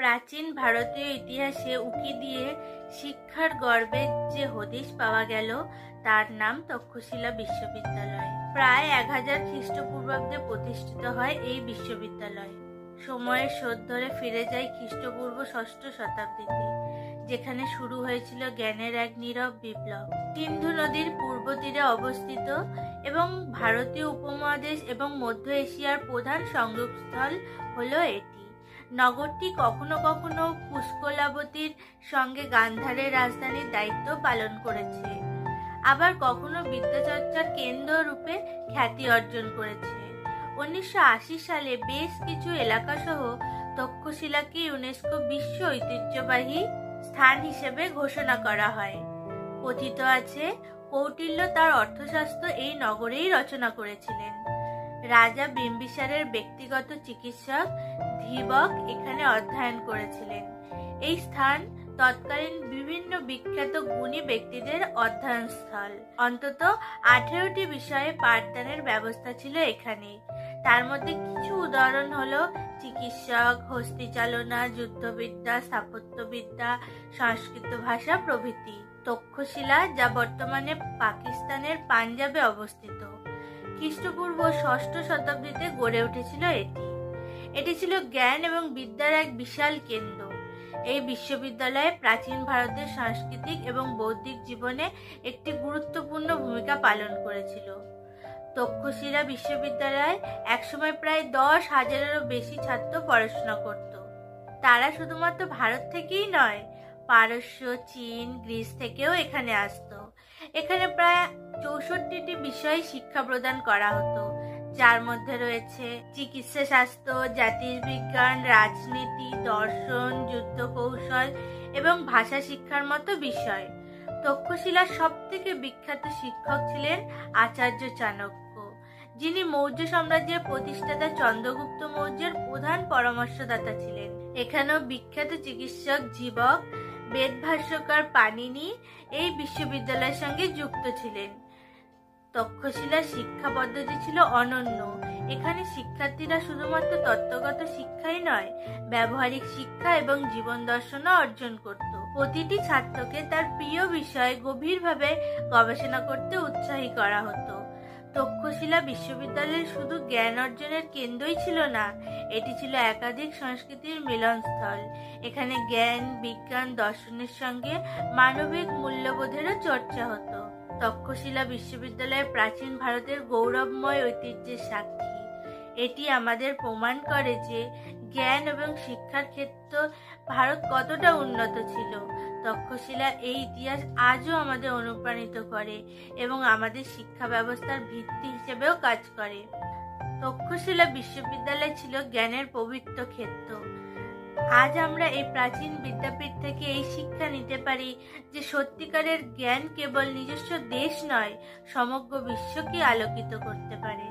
প্রাচীন ভারতীয় ইতিহাসে উঁকি দিয়ে শিক্ষার গর্বের যে হদিশ পাওয়া গেল তার নাম তক্ষশিলা বিশ্ববিদ্যালয়। প্রায় 1000 খ্রিস্টপূর্বাব্দে প্রতিষ্ঠিত হয় এই বিশ্ববিদ্যালয়। সময়ের স্রোত ধরে ফিরে যায় খ্রিস্টপূর্ব 6ষ্ঠ শতাব্দীতে, যেখানে শুরু হয়েছিল জ্ঞানের এক নীরব বিপ্লব। সিন্ধু নদীর পূর্ব তীরে অবস্থিত এবং ভারতীয় উপমহাদেশ এবং মধ্য এশিয়ার প্রধান সংযোগস্থল হলো এটি। নগরটি কখনো কখনো পুষ্কলাবতীর সঙ্গে গান্ধারের রাজধানীর দায়িত্ব পালন করেছে, আবার কখনো বিদ্যাচর্চার কেন্দ্র রূপে খ্যাতি অর্জন করেছে। 1980 সালে বেশ কিছু এলাকা সহ তক্ষশিলাকে ইউনেস্কো বিশ্ব ঐতিহ্যবাহী স্থান হিসেবে ঘোষণা করা হয়। কথিত আছে, কৌটিল্য তার অর্থশাস্ত্র এই নগরেই রচনা করেছিলেন। রাজা বিম্বিসারের ব্যক্তিগত চিকিৎসক ধীবক এখানে অধ্যয়ন করেছিলেন। এই স্থান তৎকালীন বিভিন্ন বিখ্যাত গুণী ব্যক্তিদের অধ্যয়নস্থল। অন্তত 18টি বিষয়ে পাঠদানের ব্যবস্থা ছিল এখানে। তার মধ্যে কিছু উদাহরণ হলো চিকিৎসক, হস্তিচালনা, যুদ্ধবিদ্যা, স্থাপত্যবিদ্যা, সংস্কৃত ভাষা প্রভৃতি। তক্ষশিলা, যা বর্তমানে পাকিস্তানের পাঞ্জাবে অবস্থিত, খ্রিস্টপূর্ব 6ষ্ঠ শতাব্দীতে গড়ে উঠেছিল। এটি ছিল জ্ঞান এবং বিদ্যার এক বিশাল কেন্দ্র। এই বিশ্ববিদ্যালয়ে প্রাচীন ভারতের সাংস্কৃতিক এবং বৌদ্ধিক জীবনে একটি গুরুত্বপূর্ণ ভূমিকা পালন করেছিল। তক্ষশিলা বিশ্ববিদ্যালয়ে একসময় প্রায় 10,000-এরও বেশি ছাত্র পড়াশোনা করত। তারা শুধুমাত্র ভারত থেকেই নয়, পারস্য, চীন, গ্রিস থেকেও এখানে আসতো। এখানে প্রায় 64টি বিষয়ে শিক্ষা প্রদান করা হতো, যার মধ্যে রয়েছে চিকিৎসা শাস্ত্র, জ্যোতির্বিজ্ঞান, রাজনীতি, দর্শন, যুদ্ধ কৌশল এবং ভাষা শিক্ষার মতো বিষয়। তক্ষশিলার সবথেকে বিখ্যাত শিক্ষক ছিলেন আচার্য চাণক্য, যিনি মৌর্য সাম্রাজ্যের প্রতিষ্ঠাতা চন্দ্রগুপ্ত মৌর্যের প্রধান পরামর্শদাতা ছিলেন। এখানেও বিখ্যাত চিকিৎসক জীবক, বেদভাষ্যকার পাণিনি এই বিশ্ববিদ্যালয়ের সঙ্গে যুক্ত ছিলেন। তক্ষশিলার শিক্ষা পদ্ধতি ছিল অনন্য। এখানে শিক্ষার্থীরা শুধুমাত্র তত্ত্বগত শিক্ষাই নয়, ব্যবহারিক শিক্ষা এবং জীবন দর্শনও অর্জন করত। প্রতিটি ছাত্রকে তার প্রিয় বিষয়ে গভীরভাবে গবেষণা করতে উৎসাহী করা হতো। তক্ষশিলা বিশ্ববিদ্যালয় শুধু জ্ঞান অর্জনের কেন্দ্রই ছিল না, এটি ছিল একাধিক সংস্কৃতির মিলনস্থল। এখানে জ্ঞান, বিজ্ঞান, দর্শনের সঙ্গে মানবিক মূল্যবোধেরও চর্চা হতো। তক্ষশিলা বিশ্ববিদ্যালয় প্রাচীন ভারতের গৌরবময় ঐতিহ্যের সাক্ষী। এটি আমাদের প্রমাণ করে যে জ্ঞান এবং শিক্ষার ক্ষেত্রে ভারত কতটা উন্নত ছিল। তক্ষশিলা এই ইতিহাস আজও আমাদের অনুপ্রাণিত করে এবং আমাদের শিক্ষা ব্যবস্থার ভিত্তি হিসেবেও কাজ করে। তক্ষশিলা বিশ্ববিদ্যালয় ছিল জ্ঞানের পবিত্র ক্ষেত্র। আজ আমরা এই প্রাচীন বিদ্যাপীঠ থেকে এই শিক্ষা নিতে পারি যে সত্যিকারের জ্ঞান কেবল নিজস্ব দেশ নয়, সমগ্র বিশ্বকে আলোকিত করতে পারে।